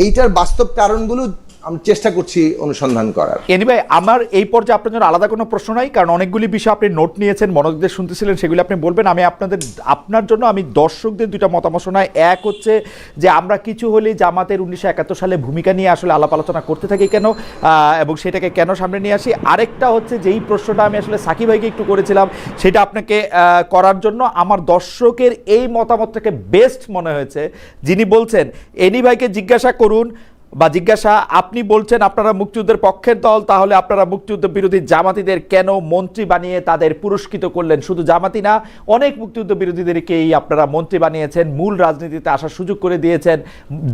এইটার বাস্তব কারণগুলো আমি চেষ্টা করছি অনুসন্ধান করার। এনিওয়ে আমার এই পর্যায়ে আপনার জন্য আলাদা কোনো প্রশ্ন নাই, কারণ অনেকগুলি বিষয় আপনি নোট নিয়েছেন, মনোযোগ দিয়ে শুনতেছিলেন, সেগুলি আপনি বলবেন। আমি আপনার জন্য আমি দর্শকদের দুইটা মতামত শোনাই। এক হচ্ছে যে আমরা কিছু হলেই জামাতের 1971 সালে ভূমিকা নিয়ে আসলে আলাপ আলোচনা করতে থাকি কেন, এবং সেটাকে কেন সামনে নিয়ে আসি। আরেকটা হচ্ছে যেই প্রশ্নটা আমি আসলে সাকিব ভাইকে একটু করেছিলাম, সেটা আপনাকে করার জন্য আমার দর্শকের এই মতামতটাকে বেস্ট মনে হয়েছে, যিনি বলছেন এনি ভাইকে জিজ্ঞাসা করুন বা জিজ্ঞাসা আপনি বলছেন আপনারা মুক্তিযুদ্ধের পক্ষের দল, তাহলে আপনারা মুক্তিযুদ্ধ বিরোধী জামাতিদের কেন মন্ত্রী বানিয়ে তাদের পুরস্কৃত করলেন? শুধু জামাতি না, অনেক মুক্তিযুদ্ধ বিরোধীদেরকেই আপনারা মন্ত্রী বানিয়েছেন, মূল রাজনীতিতে আসার সুযোগ করে দিয়েছেন,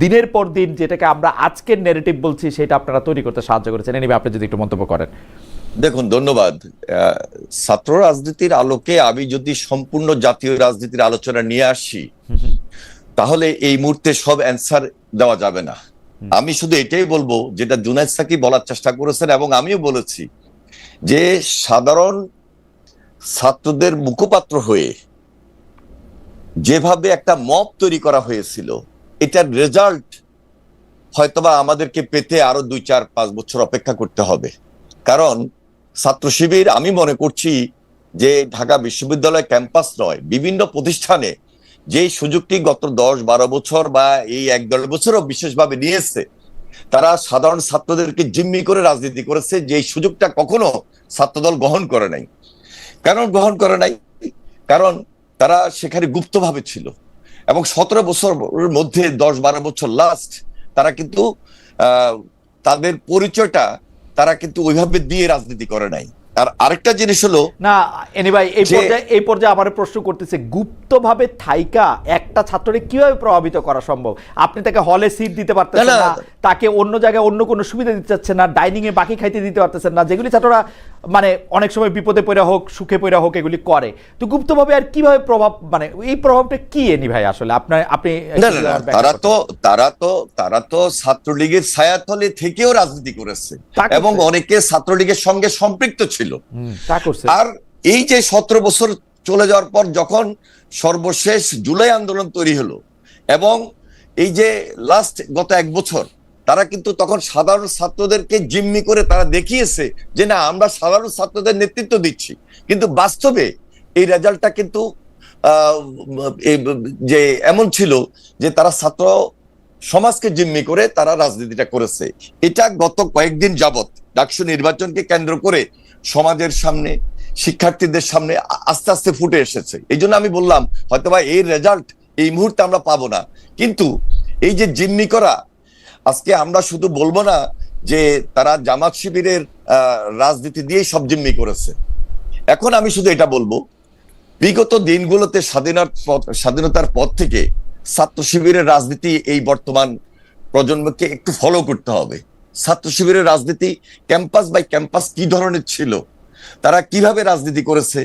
দিনের পর দিন যেটাকে আমরা আজকের ন্যারেটিভ বলছি সেটা আপনারা তৈরি করতে সাহায্য করেছেন। এনিবে আপনি যদি একটু মন্তব্য করেন। দেখুন, ধন্যবাদ। ছাত্র রাজনীতির আলোকে আমি যদি সম্পূর্ণ জাতীয় রাজনীতির আলোচনা নিয়ে আসি, তাহলে এই মুহূর্তে সব অ্যান্সার দেওয়া যাবে না। আমি শুধু এটাই বলবো, যেটা জুনায়েদ সাকিব বলার চেষ্টা করেছেন এবং আমিও বলেছি, যে সাধারণ ছাত্রদের মুখপাত্র হয়ে যেভাবে একটা মব তৈরি করা হয়েছিল, এটার রেজাল্ট হয়তোবা আমাদেরকে পেতে আরো 2-4-5 বছর অপেক্ষা করতে হবে। কারণ ছাত্র শিবির, আমি মনে করছি যে ঢাকা বিশ্ববিদ্যালয় ক্যাম্পাস নয়, বিভিন্ন প্রতিষ্ঠানে যে সুযোগটি গত 10-12 বছর বা এই 1-1.5 বছরও বিশেষভাবে নিয়েছে, তারা সাধারণ ছাত্রদেরকে জিম্মি করে রাজনীতি করেছে, যে সুযোগটা কখনো ছাত্রদল গ্রহণ করে নাই। গ্রহণ করে নাই কারণ তারা সেখানে গুপ্তভাবে ছিল, এবং 17 বছরের মধ্যে 10-12 বছর লাস্ট তারা কিন্তু তাদের পরিচয়টা তারা কিন্তু ওইভাবে দিয়ে রাজনীতি করে নাই। আর আরেকটা জিনিস হলো না, এনিভাই এই পর্যায়ে আমার প্রশ্ন করতেছে, গুপ্তভাবে থাইকা একটা ছাত্রকে কিভাবে প্রভাবিত করা সম্ভব? আপনি তাকে হলে সিট দিতে পারতেছেন না, তাকে অন্য জায়গায় অন্য কোনো সুবিধা দিতে চাচ্ছেন না, ডাইনিং এ বাকি খাইতে দিতে পারতেছেন না, যেগুলি ছাত্ররা মানে অনেক সময় বিপদে পড়ে হোক সুখে পড়ে হোক এগুলি করে। তো গুপ্তভাবে আর কিভাবে প্রভাব, মানে এই প্রভাবটা কি এনি ভাই আসলে আপনি তারা তো ছাত্রলীগের ছায়াতলে থেকেও রাজনীতি করেছে এবং অনেকে ছাত্রলীগের সঙ্গে সম্পৃক্ত ছিল। আর এই যে 17 বছর চলে যাওয়ার পর যখন সর্বশেষ জুলাই আন্দোলন তৈরি হলো, এবং এই যে লাস্ট গত 1 বছর, তারা কিন্তু তখন সাধারণ ছাত্রদেরকে জিম্মি করে তারা দেখিয়েছে যে না, আমরা সাধারণ ছাত্রদের নেতৃত্ব দিচ্ছি। কিন্তু বাস্তবে এই রেজাল্টটা কিন্তু যে এমন ছিল যে তারা ছাত্র সমাজকে জিম্মি করে তারা রাজনীতিটা করেছে। এটা গত কয়েকদিন যাবত ডাকসু নির্বাচনকে কেন্দ্র করে সমাজের সামনে, শিক্ষার্থীদের সামনে আস্তে আস্তে ফুটে এসেছে। এই জন্য আমি বললাম হয়তোবা এই রেজাল্ট এই মুহূর্তে আমরা পাবো না, কিন্তু এই যে জিম্মি করা, আজকে আমরা শুধু বলবো না যে তারা জামাত শিবিরের রাজনীতি দিয়েই সব জিম্মি করেছে। এখন আমি শুধু এটা বলবো, বিগত দিনগুলোতে স্বাধীনতার পর থেকে ছাত্র শিবিরের রাজনীতি এই বর্তমান প্রজন্মকে একটু ফলো করতে হবে। ছাত্র শিবিরের রাজনীতি ক্যাম্পাস বাই ক্যাম্পাস কি ধরনের ছিল, তারা কিভাবে রাজনীতি করেছে,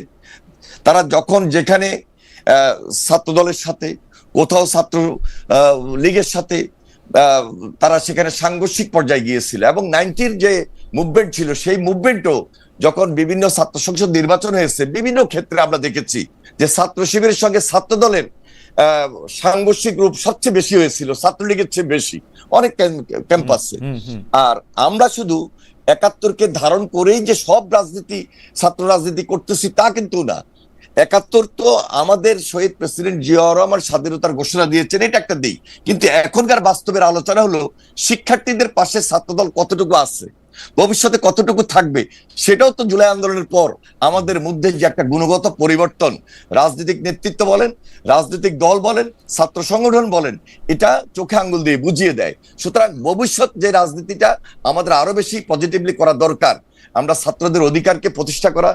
তারা যখন যেখানে ছাত্র দলের সাথে, কোথাও ছাত্র লীগের সাথে, তারা সেখানে সাংঘর্ষিক পর্যায়ে গিয়েছিল। এবং 90-র যে মুভমেন্ট ছিল, সেই মুভমেন্টও যখন বিভিন্ন ছাত্র সংসদ নির্বাচন হয়েছে, বিভিন্ন ক্ষেত্রে আমরা দেখেছি যে ছাত্র শিবিরের সঙ্গে ছাত্র দলের সাংঘর্ষিক রূপ সবচেয়ে বেশি হয়েছিল, ছাত্রলীগের চেয়ে বেশি অনেক ক্যাম্পাসে। আর আমরা শুধু 71-কে ধারণ করেই যে সব রাজনীতি, ছাত্র রাজনীতি করতেছি তা কিন্তু না। 71 তো আমাদের শহীদ প্রেসিডেন্ট জিয়াউর রহমান স্বাধীনতার ঘোষণা দিয়েছেন, এটা একটা দিক। কিন্তু এখনকার বাস্তবের আলোচনা হলো শিক্ষার্থীদের পাশে ছাত্রদল কতটুকু আছে, ভবিষ্যতে কতটুকু থাকবে, সেটাও তো জুলাই আন্দোলনের পর আমাদের মধ্যে যে একটা গুণগত পরিবর্তন, রাজনৈতিক নেতৃত্ব বলেন, রাজনৈতিক দল বলেন, ছাত্র সংগঠন বলেন, এটা চোখে আঙ্গুল দিয়ে বুঝিয়ে দেয়। সুতরাং ভবিষ্যৎ যে রাজনীতিটা আমাদের আরো বেশি পজিটিভলি করা দরকার, আমরা ছাত্রদের অধিকারকে প্রতিষ্ঠা করা,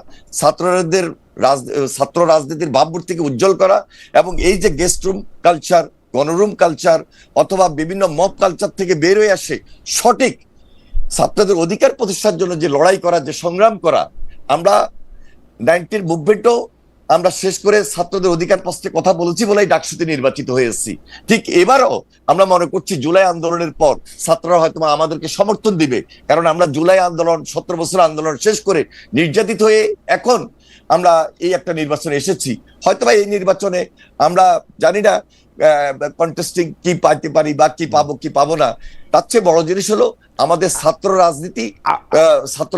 ছাত্র রাজনীতির ভাবমূর্তিকে উজ্জ্বল করা, এবং এই যে গেস্ট রুম কালচার, গণরুম কালচার অথবা বিভিন্ন মব কালচার থেকে বের হয়ে আসে সঠিক ছাত্রদের অধিকার প্রতিষ্ঠার জন্য যে লড়াই করা, যে সংগ্রাম করা, আমরা 90-র মুভমেন্টও আমরা শেষ করে ছাত্রদের অধিকার প্রশ্নে কথা বলেছি বলেই ডাকসুতে নির্বাচিত হয়েছি। ঠিক এবারও আমরা মনে করছি জুলাই আন্দোলনের পর ছাত্ররা হয়তো আমাদেরকে সমর্থন দিবে, কারণ আমরা জুলাই আন্দোলন, 17 বছর আন্দোলন শেষ করে নির্যাতিত হয়ে এখন আমরা এই একটা নির্বাচনে এসেছি। হয়তোবা এই নির্বাচনে আমরা জানি না কন্টেস্টিং কি পাইতে পারি বা কি পাবো কি পাবো না, তার চেয়ে বড় জিনিস হলো আমাদের ছাত্র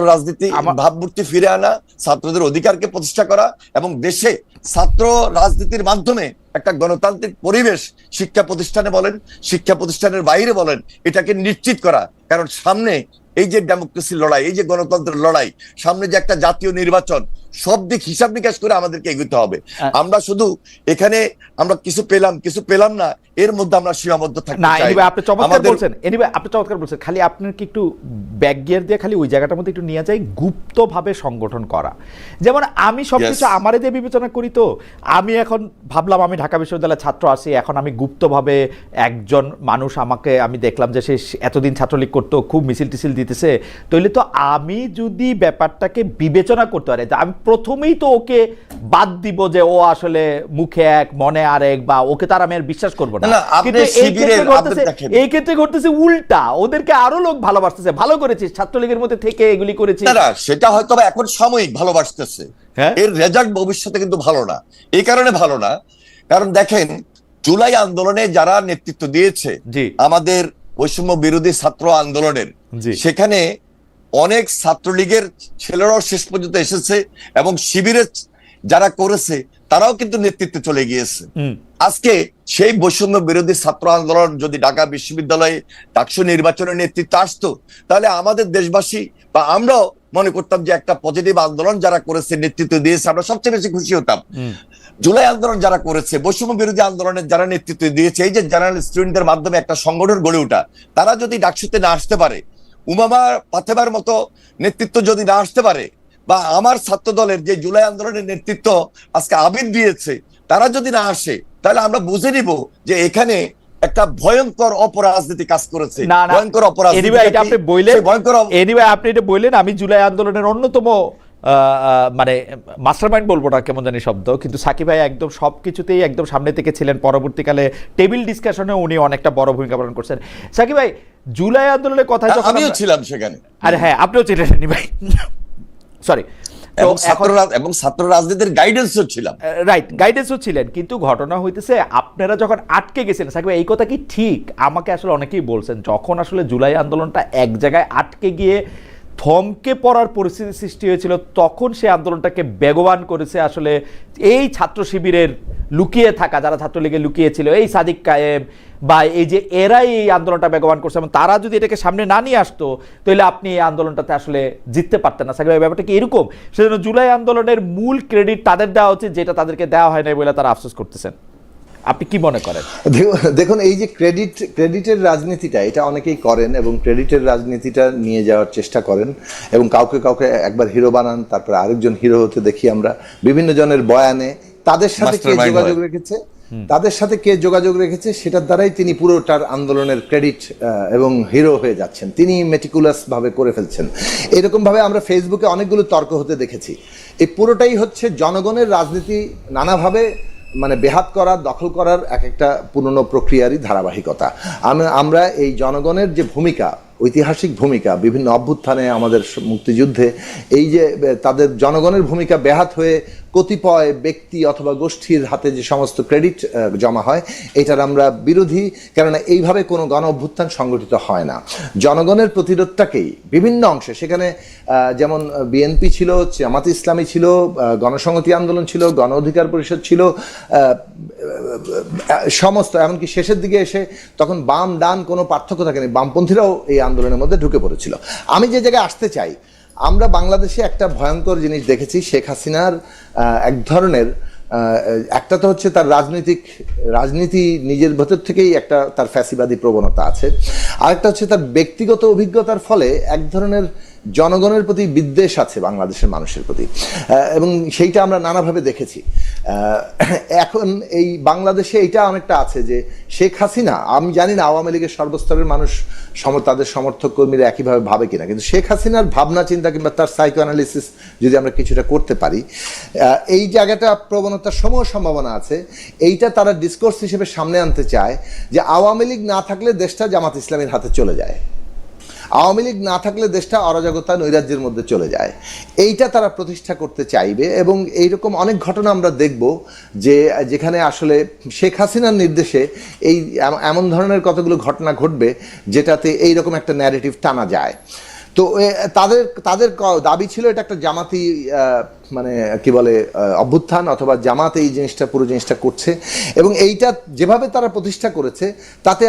রাজনীতি ভাবমূর্তি ফিরে আনা, ছাত্রদের অধিকারকে প্রতিষ্ঠা করা এবং দেশে ছাত্র রাজনীতির মাধ্যমে একটা গণতান্ত্রিক পরিবেশ শিক্ষা প্রতিষ্ঠানে বলেন, শিক্ষা প্রতিষ্ঠানের বাইরে বলেন, এটাকে নিশ্চিত করা। কারণ সামনে এই যে ডেমোক্রেসির লড়াই, এই যে গণতন্ত্রের লড়াই, সামনে যে একটা জাতীয় নির্বাচন, সব দিক হিসাব নিকাশ করে আমাদেরকে এগোতে হবে। আমরা শুধু এখানে আমরা কিছু পেলাম না, এর মধ্যে আমরা সীমাবদ্ধ থাকতে না। চাই। এনিওয়ে আপনি চমৎকার বলছেন, আপনি চমৎকার বলছেন। খালি আপনার কি একটু ব্যাক গিয়ার দিয়ে খালি ওই জায়গাটার মধ্যে একটু নিয়ে যাই, গুপ্তভাবে সংগঠন করা। যেমন আমি সবকিছু আমারে দিয়ে বিবেচনা করি, তো আমি এখন ভাবলাম আমি ঢাকা বিশ্ববিদ্যালয়ের ছাত্র আছি, এখন আমি গুপ্তভাবে একজন মানুষ, আমি দেখলাম যে সে এতদিন ছাত্রলীগ করতো, খুব মিছিল টিছিল দিতেছে, তাহলে তো আমি যদি ব্যাপারটাকে বিবেচনা করতে পারি, আমি প্রথমেই তো ওকে বাদ দিব যে ও আসলে মুখে এক মনে আরেক, বা ওকে তার আমি আর বিশ্বাস করবো না। কিন্তু এই ক্ষেত্রে ঘটতেছে উল্টা, ওদেরকে আরো লোক ভালোবাসতেছে, ভালো করেছিস ছাত্রলীগের মধ্যে থেকে এগুলি করেছিস। সেটা হয়তো এখন সাময়িক ভালোবাসতেছে, এর রেজাল্ট ভবিষ্যতে কিন্তু ভালো না। এই কারণে ভালো না, কারণ দেখেন জুলাই আন্দোলনে যারা নেতৃত্ব দিয়েছে আমাদের বৈষম্য বিরোধী ছাত্র আন্দোলনের, সেখানে অনেক ছাত্রলীগের ছেলেরাও শেষ পর্যন্ত এসেছে এবং শিবিরের যারা করেছে তারাও কিন্তু নেতৃত্বে চলে গিয়েছে। আজকে সেই বৈষম্য বিরোধী ছাত্র আন্দোলন যদি ঢাকা বিশ্ববিদ্যালয়ে ডাকসু নির্বাচনের নেতৃত্ব আসতো, তাহলে আমাদের দেশবাসী বা আমরাও মনে করতাম যে একটা পজিটিভ আন্দোলন যারা করেছে, নেতৃত্ব দিয়েছে, আমরা সবচেয়ে বেশি খুশি হতাম। জুলাই আন্দোলন যারা করেছে, বৈষম্য বিরোধী আন্দোলনের যারা নেতৃত্ব দিয়েছে, এই যে জেনারেল স্টুডেন্টদের মাধ্যমে একটা সংগঠন গড়ে ওঠা, তারা যদি ডাকসুতে না আসতে পারে, উমামা ফাতেমার মতো নেতৃত্ব যদি না আসতে পারে, বা আমার ছাত্র দলের যে জুলাই আন্দোলনের নেতৃত্ব আজকে আবির দিয়েছে, তারা যদি না আসে, তাহলে আমরা বুঝে নিব যে এখানে একটা ভয়ঙ্কর অপরাজনীতি কাজ করেছে। ভয়ঙ্কর অপরাজনীতি আপনি এটা বললেন, আমি জুলাই আন্দোলনের অন্যতম মানে মাস্টারমাইন্ড বলবো না, কেমন জানি শব্দ, কিন্তু সাকিব ভাই একদম সবকিছুতেই একদম সামনে থেকে ছিলেন। পরবর্তীকালে টেবিল ডিসকাশনে উনি অনেকটা বড় ভূমিকা পালন করছেন। সাকিব ভাই, জুলাই আন্দোলনের কথা আমিও ছিলাম সেখানে। আরে হ্যাঁ, আপনিও ছিলেন ভাই, সরি। এবং ছাত্র রাজনীতির গাইডেন্সও ছিলাম, রাইট, গাইডেন্সও ছিলেন। কিন্তু ঘটনা হইতেছে আপনারা যখন আটকে গেছেন, সাকিব ভাই এই কথা কি ঠিক? আমাকে আসলে অনেকেই বলছেন যখন আসলে জুলাই আন্দোলনটা এক জায়গায় আটকে গিয়ে থমকে পড়ার পরিস্থিতি সৃষ্টি হয়েছিল, তখন সে আন্দোলনটাকে বেগবান করেছে আসলে এই ছাত্র শিবিরের লুকিয়ে থাকা, যারা ছাত্রলীগে লুকিয়েছিল, এই সাদিক কায়েম বা এই যে এরাই এই আন্দোলনটা বেগবান করছে, এবং তারা যদি এটাকে সামনে না নিয়ে আসতো, তাহলে আপনি এই আন্দোলনটাতে আসলে জিততে পারতেন না। সাকিব ভাই, ব্যাপারটা কি এরকম? সেজন্য জুলাই আন্দোলনের মূল ক্রেডিট তাদের দেওয়া উচিত, যেটা তাদেরকে দেওয়া হয় না বলে তারা আফসোস করতেছেন। আপনি কি মনে করেন? দেখুন, এই যে ক্রেডিটের রাজনীতিটা, এটা অনেকেই করেন এবং ক্রেডিটের রাজনীতিটা নিয়ে যাওয়ার চেষ্টা করেন, এবং কাউকে একবার হিরো বানান, তারপরে আরেকজন হিরো হতে দেখি আমরা বিভিন্ন জনের বয়ানে। তাদের সাথে কে যোগাযোগ রেখেছে সেটার দ্বারাই তিনি পুরোটার আন্দোলনের ক্রেডিট এবং হিরো হয়ে যাচ্ছেন, তিনি মেটিকুলাস ভাবে করে ফেলছেন। এরকম ভাবে আমরা ফেসবুকে অনেকগুলো তর্ক হতে দেখেছি। এই পুরোটাই হচ্ছে জনগণের রাজনীতি নানাভাবে মানে বেহাত করার, দখল করার এক একটা পুরনো প্রক্রিয়ারই ধারাবাহিকতা। আমরা এই জনগণের যে ভূমিকা, ঐতিহাসিক ভূমিকা, বিভিন্ন অভ্যুত্থানে, আমাদের মুক্তিযুদ্ধে, এই যে তাদের জনগণের ভূমিকা ব্যাহত হয়ে কতিপয় ব্যক্তি অথবা গোষ্ঠীর হাতে যে সমস্ত ক্রেডিট জমা হয়, এটার আমরা বিরোধী। কেননা এইভাবে কোনো গণ অভ্যুত্থান সংগঠিত হয় না। জনগণের প্রতিরোধটাকেই বিভিন্ন অংশে, সেখানে যেমন বিএনপি ছিল, জামাত ইসলামী ছিল, গণসংহতি আন্দোলন ছিল, গণ অধিকার পরিষদ ছিল, সমস্ত, এমনকি শেষের দিকে এসে তখন বাম ডান কোনো পার্থক্য থাকেনি, বামপন্থীরাও এই আন্দোলনের মধ্যে ঢুকে পড়েছিল। আমি যে জায়গায় আসতে চাই, আমরা বাংলাদেশে একটা ভয়ঙ্কর জিনিস দেখেছি। শেখ হাসিনার এক ধরনের একটা তো হচ্ছে তার রাজনীতি নিজের ভেতর থেকেই একটা তার ফ্যাসিবাদী প্রবণতা আছে, আরেকটা হচ্ছে তার ব্যক্তিগত অভিজ্ঞতার ফলে এক ধরনের জনগণের প্রতি বিদ্বেষ আছে বাংলাদেশের মানুষের প্রতি, এবং সেইটা আমরা নানাভাবে দেখেছি। এখন এই বাংলাদেশে এইটা অনেকটা আছে যে শেখ হাসিনা, আমি জানি না আওয়ামী লীগের সর্বস্তরের মানুষ তাদের সমর্থক কর্মীরা একইভাবে ভাবে কিনা, কিন্তু শেখ হাসিনার ভাবনা চিন্তা কিংবা তার সাইকো অ্যানালিসিস যদি আমরা কিছুটা করতে পারি, এই জায়গাটা প্রবণতার সমূহ সম্ভাবনা আছে। এইটা তারা ডিসকোর্স হিসেবে সামনে আনতে চায় যে আওয়ামী লীগ না থাকলে দেশটা জামাত ইসলামের হাতে চলে যায়। আওয়ামী লীগ না থাকলে দেশটা অরাজকতা নৈরাজ্যের মধ্যে চলে যায়, এইটা তারা প্রতিষ্ঠা করতে চাইবে। এবং এইরকম অনেক ঘটনা আমরা দেখব যে যেখানে আসলে শেখ হাসিনার নির্দেশে এই এমন ধরনের কতগুলো ঘটনা ঘটবে যেটাতে এইরকম একটা ন্যারেটিভ টানা যায়। তো তাদের তাদের দাবি ছিল এটা একটা জামাতি মানে কি বলে অভ্যুত্থান, অথবা জামাত এই জিনিসটা পুরো জিনিসটা করছে। এবং এইটা যেভাবে তারা প্রতিষ্ঠা করেছে তাতে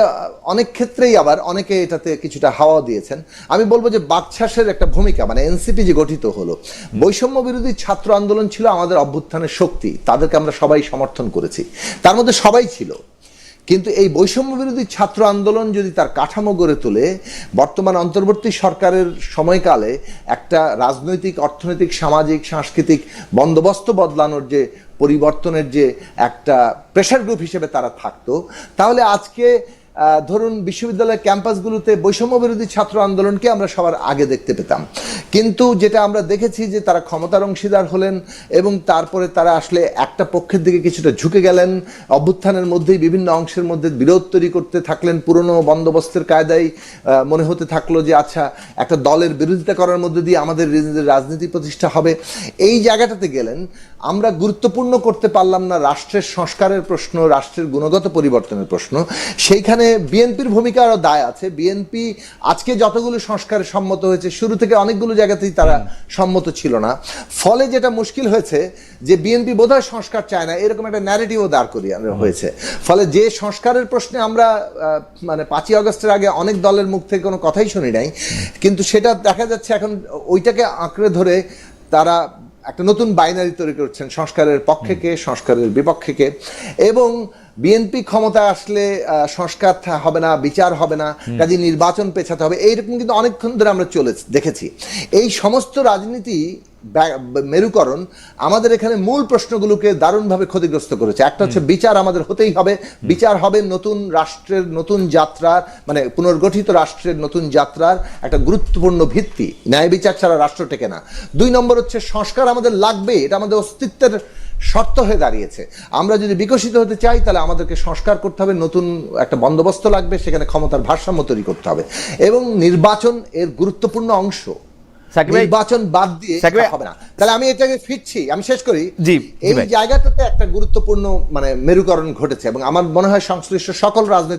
অনেক ক্ষেত্রেই আবার অনেকে এটাতে কিছুটা হাওয়া দিয়েছেন। আমি বলবো যে বাকশাসের একটা ভূমিকা, মানে এনসিপি যে গঠিত হলো, বৈষম্য বিরোধী ছাত্র আন্দোলন ছিল আমাদের অভ্যুত্থানের শক্তি, তাদেরকে আমরা সবাই সমর্থন করেছি, তার মধ্যে সবাই ছিল। কিন্তু এই বৈষম্য বিরোধী ছাত্র আন্দোলন যদি তার কাঠামো গড়ে তোলে, বর্তমান অন্তর্বর্তী সরকারের সময়কালে একটা রাজনৈতিক, অর্থনৈতিক, সামাজিক, সাংস্কৃতিক বন্দোবস্ত বদলানোর যে পরিবর্তনের যে একটা প্রেশার গ্রুপ হিসেবে তারা থাকতো, তাহলে আজকে ধরুন বিশ্ববিদ্যালয়ের ক্যাম্পাসগুলোতে বৈষম্য বিরোধী ছাত্র আন্দোলনকে আমরা সবার আগে দেখতে পেতাম। কিন্তু যেটা আমরা দেখেছি যে তারা ক্ষমতার অংশীদার হলেন এবং তারপরে তারা আসলে একটা পক্ষের দিকে কিছুটা ঝুঁকে গেলেন, অভ্যুত্থানের মধ্যেই বিভিন্ন অংশের মধ্যে বিরোধ তৈরি করতে থাকলেন, পুরনো বন্দোবস্তের কায়দায় মনে হতে থাকলো যে আচ্ছা একটা দলের বিরোধিতা করার মধ্যে দিয়ে আমাদের রাজনীতি প্রতিষ্ঠা হবে। এই জায়গাটাতে গেলেন, আমরা গুরুত্বপূর্ণ করতে পারলাম না রাষ্ট্রের সংস্কারের প্রশ্ন, রাষ্ট্রের গুণগত পরিবর্তনের প্রশ্ন। সেইখানে বিএনপির ভূমিকা আরো দায় আছে। বিএনপি আজকে যতগুলো সংস্কারে সম্মত হয়েছে, শুরু থেকে অনেকগুলো জায়গাতেই তারা সম্মত ছিল না। ফলে যেটা মুশকিল হয়েছে যে বিএনপি বোধহয় সংস্কার চায় না, এরকম একটা ন্যারেটিভও দাঁড় করিয়ে হয়েছে। ফলে যে সংস্কারের প্রশ্নে আমরা মানে 5ই আগস্টের আগে অনেক দলের মুখ থেকে কোনো কথাই শুনি নাই, কিন্তু সেটা দেখা যাচ্ছে এখন ওইটাকে আঁকড়ে ধরে তারা একটা নতুন বাইনারি তৈরি করছেন, সংস্কারের পক্ষে কে, সংস্কারের বিপক্ষে কে। এবং বিএনপি ক্ষমতায় আসলে সংস্কার হবে না, বিচার হবে না, কাজে নির্বাচন পেছাতে হবে, এইরকম কিন্তু অনেকক্ষণ ধরে আমরা দেখেছি। এই সমস্ত রাজনীতি মেরুকরণ আমাদের এখানে মূল প্রশ্নগুলোকে দারুণভাবে ক্ষতিগ্রস্ত করেছে। একটা হচ্ছে বিচার আমাদের হতেই হবে, বিচার হবে নতুন রাষ্ট্রের নতুন যাত্রার, মানে পুনর্গঠিত রাষ্ট্রের নতুন যাত্রার একটা গুরুত্বপূর্ণ ভিত্তি। ন্যায় বিচার ছাড়া রাষ্ট্র টেকে না। 2 নম্বর হচ্ছে সংস্কার আমাদের লাগবে, এটা আমাদের অস্তিত্বের শর্ত হয়ে দাঁড়িয়েছে। আমরা যদি বিকশিত হতে চাই তাহলে আমাদেরকে সংস্কার করতে হবে, নতুন একটা বন্দোবস্ত লাগবে, সেখানে ক্ষমতার ভারসাম্য তৈরি করতে হবে। এবং নির্বাচন এর গুরুত্বপূর্ণ অংশ, নির্বাচন বাদ দিয়ে হবে না। তাহলে আমি এটাকে ফিরছি, আমি শেষ করি। এই জায়গাটাতে একটা গুরুত্বপূর্ণ মানে মেরুকরণ ঘটেছে এবং আমার মনে হয় সংশ্লিষ্ট সকল রাজনৈতিক